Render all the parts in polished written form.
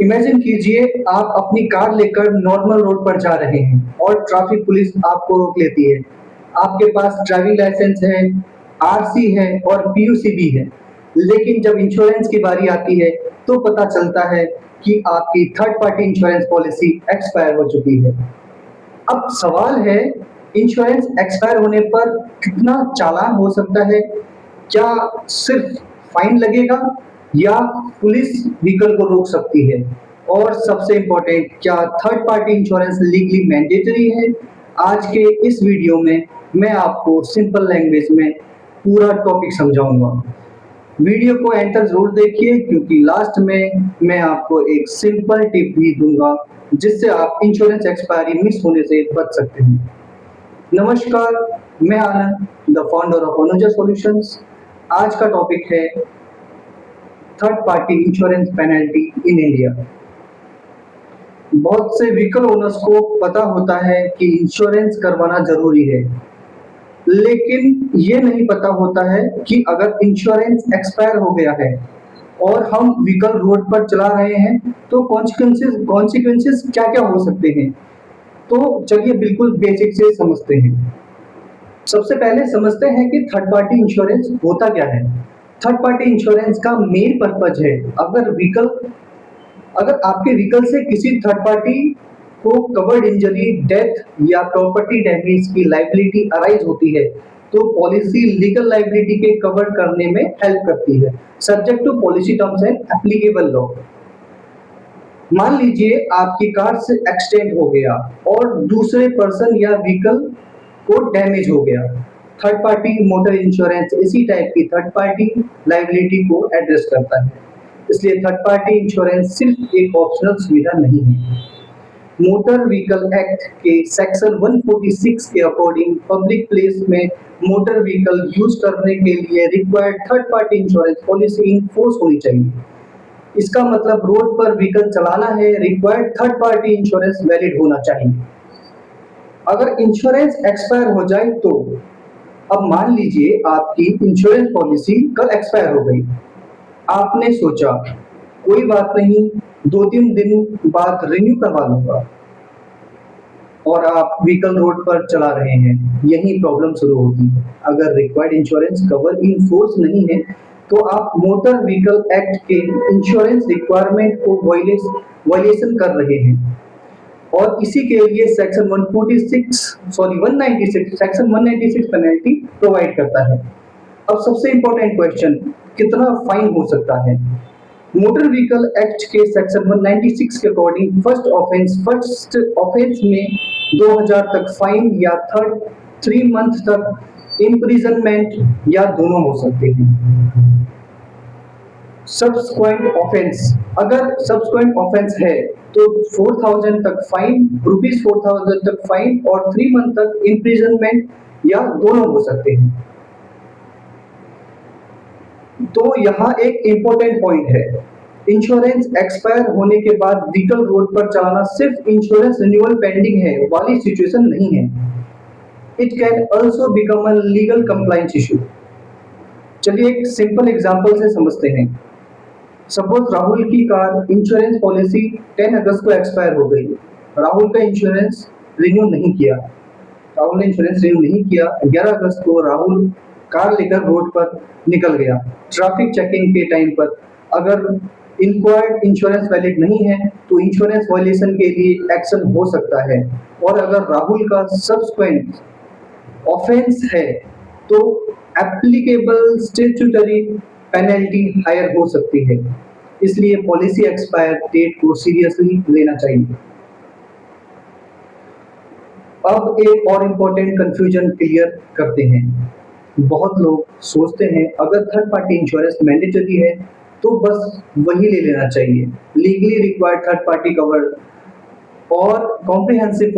Imagine कीजिए आप अपनी कार लेकर नॉर्मल रोड पर जा रहे हैं और ट्रैफिक पुलिस आपको रोक लेती है। आपके पास ड्राइविंग लाइसेंस है, आरसी है और पीयूसी भी है। लेकिन जब इंश्योरेंस की बारी आती है तो पता चलता है कि आपकी third party insurance policy expire हो चुकी है। अब सवाल है, इंश्योरेंस एक्सपायर होने पर कितना चालान हो सकता है? क्या सिर्फ फाइन लगेगा या पुलिस व्हीकल को रोक सकती है? और सबसे इम्पोर्टेंट, क्या third party insurance legally mandatory है? आज के इस वीडियो में मैं आपको सिंपल लैंग्वेज में पूरा टॉपिक समझाऊंगा। वीडियो को एंड तक जरूर देखिए क्योंकि लास्ट में मैं आपको एक सिंपल टिप भी दूंगा जिससे आप इंश्योरेंस एक्सपायरी मिस होने से बच सकते हैं। नमस्कार, मैं Anand, the founder of Anuja solutions. आज का टॉपिक है third party insurance penalty in India. बहुत से व्हीकल ओनर्स को पता होता है कि इंश्योरेंस करवाना जरूरी है, लेकिन ये नहीं पता होता है कि अगर इंश्योरेंस एक्सपायर हो गया है और हम व्हीकल रोड पर चला रहे हैं तो कॉन्सिक्वेंसेस कॉन्सिक्वेंसेस क्या-क्या हो सकते हैं। तो चलिए बिल्कुल बेसिक से समझते हैं। सबसे पहले समझते हैं कि थर्ड पार्टी इंश्योरेंस होता क्या है। थर्ड पार्टी इंश्योरेंस का मेन पर्पज है, अगर आपके व्हीकल से किसी थर्ड पार्टी को कवर्ड इंजरी, डेथ या प्रॉपर्टी डैमेज की लायबिलिटी अराइज होती है तो पॉलिसी लीगल लायबिलिटी के कवर करने में हेल्प करती है, subject to policy terms and applicable law. मान लीजिए आपकी कार से एक्सीडेंट हो गया और दूसरे पर्सन या व्हीकल को डैमेज हो गया। थर्ड पार्टी मोटर इंश्योरेंस इसी टाइप की थर्ड पार्टी लायबिलिटी को एड्रेस करता है। इसलिए थर्ड पार्टी इंश्योरेंस सिर्फ एक ऑप्शनल सुविधा नहीं है। मोटर व्हीकल एक्ट के सेक्शन 146 के अकॉर्डिंग पब्लिक प्लेस में मोटर व्हीकल यूज करने के लिए required third party insurance policy in force होनी चाहिए। इसका मतलब रोड पर व्हीकल चलाना है, required third party insurance valid होना चाहिए। अगर इंश्योरेंस एक्सपायर हो जाए तो अब मान लीजिए आपकी इंश्योरेंस पॉलिसी कल एक्सपायर हो गई। आपने सोचा कोई बात नहीं, 2-3 दिन बाद रिन्यू करवा लूंगा और आप व्हीकल रोड पर चला रहे हैं। यही प्रॉब्लम शुरू होगी। अगर required insurance cover in force नहीं है तो आप मोटर व्हीकल एक्ट के इंश्योरेंस रिक्वायरमेंट को वायलेशन कर रहे हैं और इसी के लिए सेक्शन 196 सेक्शन 196 पेनल्टी प्रोवाइड करता है। अब सबसे इंपॉर्टेंट क्वेश्चन, कितना फाइन हो सकता है? मोटर व्हीकल एक्ट के सेक्शन 196 के अकॉर्डिंग फर्स्ट ऑफेंस में 2000 तक फाइन या 3 मंथ तक इम्प्रिजनमेंट या दोनों हो सकते हैं। सब्सक्वेंट ऑफेंस, अगर सब्सक्वेंट ऑफेंस है तो 4000 तक फाइन, ₹4000 तक फाइन और 3 मंथ तक इम्प्रिजनमेंट या दोनों हो सकते हैं। तो यहाँ एक इंपॉर्टेंट पॉइंट है, इंश्योरेंस एक्सपायर होने के बाद व्हीकल रोड पर चलाना सिर्फ इंश्योरेंस रिन्यूअल पेंडिंग है वाली सिचुएशन नहीं है। It can also become a legal compliance issue. चलिए एक सिंपल एग्जांपल से समझते हैं। सपोज राहुल की कार इंश्योरेंस पॉलिसी 10 अगस्त को एक्सपायर हो गई। राहुल का इंश्योरेंस रिन्यू नहीं किया। राहुल ने इंश्योरेंस रिन्यू नहीं किया। 11 अगस्त को राहुल कार लेकर रोड पर निकल गया। ट्रैफिक चेकिंग के टाइम पर अगर इंक्वायर्ड इंश्योरेंस वैलिड नहीं है तो इंश्योरेंस वायलेशन के लिए एक्शन हो सकता है। और अगर राहुल का सब्सिक्वेंट ऑफेंस है तो एप्लीकेबल स्टैट्यूटरी पेनल्टी हायर हो सकती है। इसलिए पॉलिसी एक्सपायर डेट को सीरियसली लेना चाहिए। अब एक और इम्पोर्टेंट कंफ्यूजन क्लियर करते हैं। बहुत लोग सोचते हैं अगर थर्ड पार्टी इंश्योरेंस मैंडेटरी है तो बस वही ले लेना चाहिए, legally required third party cover और कॉम्प्रिहेंसिव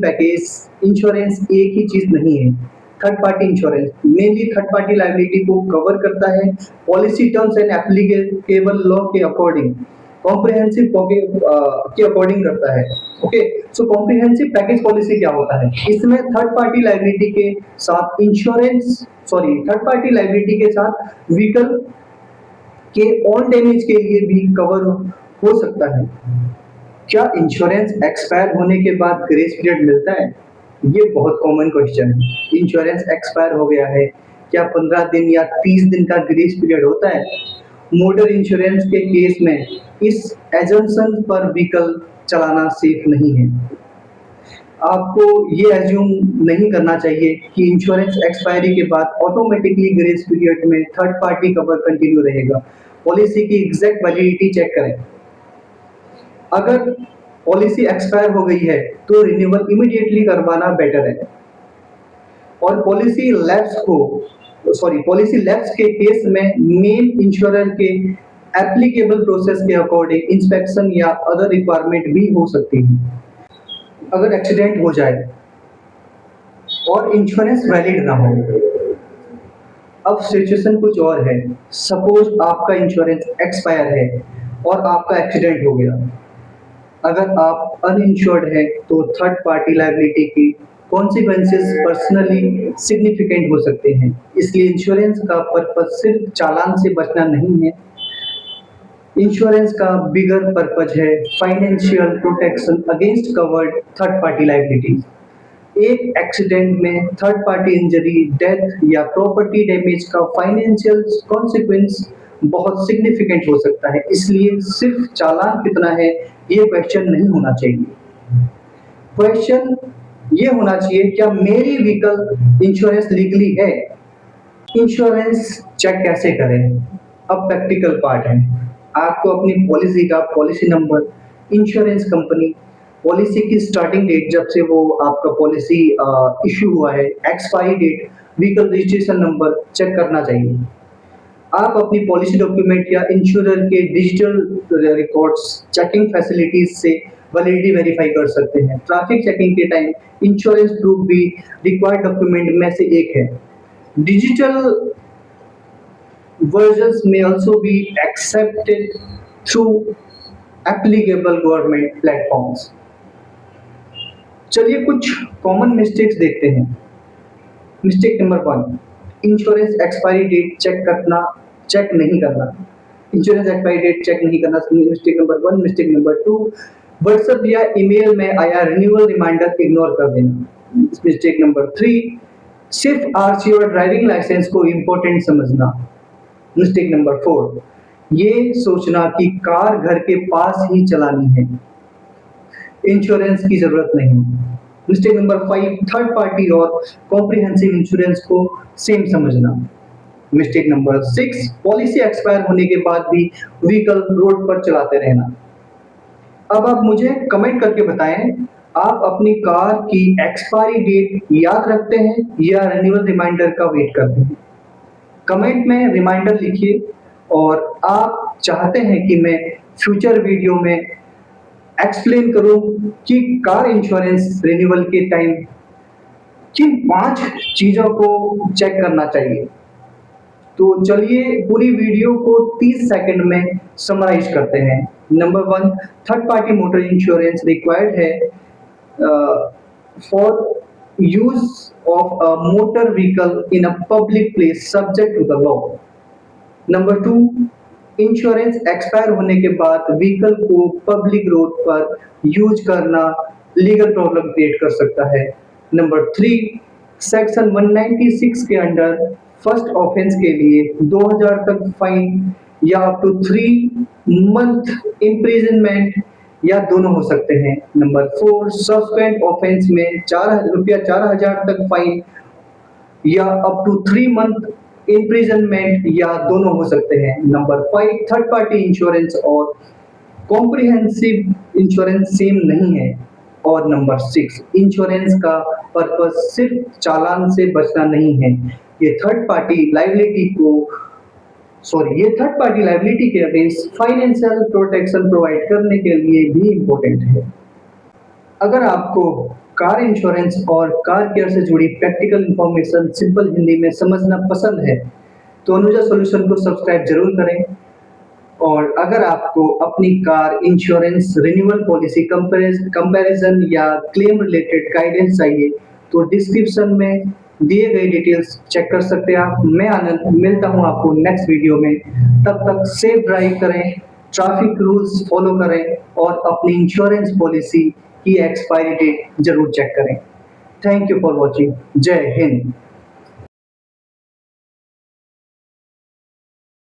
पैकेज इंश्योरेंस एक ही चीज नहीं है। Third party insurance mainly third party liability को कवर करता है policy terms and applicable law के अकॉर्डिंग, कॉम्प्रिहेंसिव के अकॉर्डिंग करता है। ओके, सो कॉम्प्रिहेंसिव पैकेज पॉलिसी क्या होता है? इसमें थर्ड पार्टी लायबिलिटी के साथ थर्ड पार्टी लायबिलिटी के साथ व्हीकल के ऑन डैमेज के लिए भी कवर हो सकता है। क्या इंश्योरेंस एक्सपायर होने के बाद ग्रेस पीरियड मिलता है? ये बहुत कॉमन क्वेश्चन है। इंश्योरेंस एक्सपायर हो गया है, क्या 15 दिन या 30 दिन का ग्रेस पीरियड होता है? मोटर इंश्योरेंस के केस में इस एजम्पशन पर व्हीकल चलाना सेफ नहीं है। आपको ये एज्यूम नहीं करना चाहिए कि इंश्योरेंस एक्सपायरी के बाद ऑटोमेटिकली ग्रेस पीरियड में थर्ड पार्टी कवर कंटिन्यू रहेगा। पॉलिसी की एग्जैक्ट वैलिडिटी चेक करें। अगर पॉलिसी एक्सपायर हो गई है तो रिन्यूअल इमीडिएटली करवाना बेटर है। और पॉलिसी लैप्स के केस में मेन इंश्योरर के एप्लीकेबल प्रोसेस के अकॉर्डिंग इंस्पेक्शन या अदर रिक्वायरमेंट भी हो सकती है। अगर एक्सीडेंट हो जाए और इंश्योरेंस वैलिड ना हो, अब सिचुएशन कुछ और है। सपोज आपका इंश्योरेंस एक्सपायर है और आपका एक्सीडेंट हो गया। अगर आप अनइंश्योर्ड हैं तो थर्ड पार्टी लायबिलिटी की कॉन्सिक्वेंसेस पर्सनली सिग्निफिकेंट हो सकते हैं। इसलिए इंश्योरेंस का पर्पस सिर्फ चालान से बचना नहीं है। इंश्योरेंस का बिगर पर्पज है financial protection against covered third party liabilities. एक एक्सीडेंट में थर्ड पार्टी इंजरी, डेथ या प्रॉपर्टी डैमेज का फाइनेंशियल कॉन्सिक्वेंस बहुत सिग्निफिकेंट हो सकता है। इसलिए सिर्फ चालान कितना है ये क्वेश्चन नहीं होना चाहिए। क्वेश्चन ये होना चाहिए, क्या मेरी व्हीकल इंश्योरेंस लीगली है? इंश्योरेंस चेक कैसे करें? अब प्रैक्टिकल पार्ट है। आपको अपनी पॉलिसी का policy number, insurance company, policy की स्टार्टिंग डेट जब से वो आपका पॉलिसी इशू हुआ है, expiry date, vehicle registration number check करना चाहिए। आप अपनी पॉलिसी डॉक्यूमेंट या इंश्योरर के डिजिटल रिकॉर्ड्स चेकिंग फैसिलिटीज से वैलिडिटी वेरीफाई कर सकते हैं। ट्रैफिक चेकिंग के टाइम इंश्योरेंस प्रूफ भी रिक्वायर्ड डॉक्यूमेंट में से एक है। Digital versions may also be accepted through applicable government platforms। चलिए कुछ कॉमन मिस्टेक्स देखते हैं। Mistake number 1, insurance expiry date check नहीं करना। इंश्योरेंस एक्सपायरी डेट चेक नहीं करना mistake number 1। Mistake number 2, WhatsApp या ईमेल में आया रिन्यूअल रिमाइंडर इग्नोर कर देना। मिस्टेक नंबर 3, सिर्फ आरसी और ड्राइविंग लाइसेंस को इम्पोर्टेंट समझना। मिस्टेक नंबर 4, ये सोचना कि कार घर के पास ही चलानी है, इंश्योरेंस की जरूरत नहीं। मिस्टेक नंबर 5, थर्ड पार्टी और कॉम्प्रिहेंसिव इंश्योरेंस को सेम समझना। मिस्टेक नंबर 6, पॉलिसी एक्सपायर होने के बाद भी व्हीकल रोड पर चलाते रहना। अब आप मुझे कमेंट करके बताएं, आप अपनी कार की एक्सपायरी डेट याद रखते हैं या रिन्यूअल रिमाइंडर का वेट करते हैं? कमेंट में रिमाइंडर लिखिए। और आप चाहते हैं कि मैं फ्यूचर वीडियो में एक्सप्लेन करूं कि कार इंश्योरेंस रिन्यूअल के टाइम किन 5 चीजों को चेक करना चाहिए, तो चलिए पूरी वीडियो को 30 सेकंड में समराइज करते हैं। Number 1, third party motor insurance required है for use of a motor vehicle in a public place subject to the law. Number 2, insurance expire होने के बाद व्हीकल को पब्लिक रोड पर यूज करना लीगल प्रॉब्लम क्रिएट कर सकता है। नंबर 3, सेक्शन 196 के अंडर फर्स्ट ऑफेंस के लिए 2000 तक फाइन या अप टू 3 मंथ इम्प्रिजनमेंट या दोनों हो सकते हैं। नंबर 4, सब्सिक्वेंट ऑफेंस में ₹4000 तक फाइन या अप टू 3 मंथ इम्प्रिजनमेंट या दोनों हो सकते हैं। नंबर 5, थर्ड पार्टी इंश्योरेंस और कॉम्प्रिहेंसिव इंश्योरेंस सेम नहीं है। और नंबर 6, इंश्योरेंस का पर्पस सिर्फ चालान से बचना नहीं है, ये थर्ड पार्टी लायबिलिटी के अगेंस्ट फाइनेंशियल प्रोटेक्शन प्रोवाइड करने के लिए भी इम्पोर्टेंट है। अगर आपको कार इंश्योरेंस और कार केयर से जुड़ी प्रैक्टिकल इंफॉर्मेशन सिंपल हिंदी में समझना पसंद है तो अनुजा सॉल्यूशन को सब्सक्राइब जरूर करें। और अगर आपको अपनी car insurance renewal policy comparison या क्लेम रिलेटेड गाइडेंस चाहिए तो डिस्क्रिप्शन में दिए गए डिटेल्स चेक कर सकते हैं आप। मैं आनंद मिलता हूँ आपको नेक्स्ट वीडियो में। तब तक सेफ ड्राइव करें, ट्रैफिक रूल्स फॉलो करें और अपनी इंश्योरेंस पॉलिसी की एक्सपायरी डेट जरूर चेक करें। Thank you for watching. जय हिंद।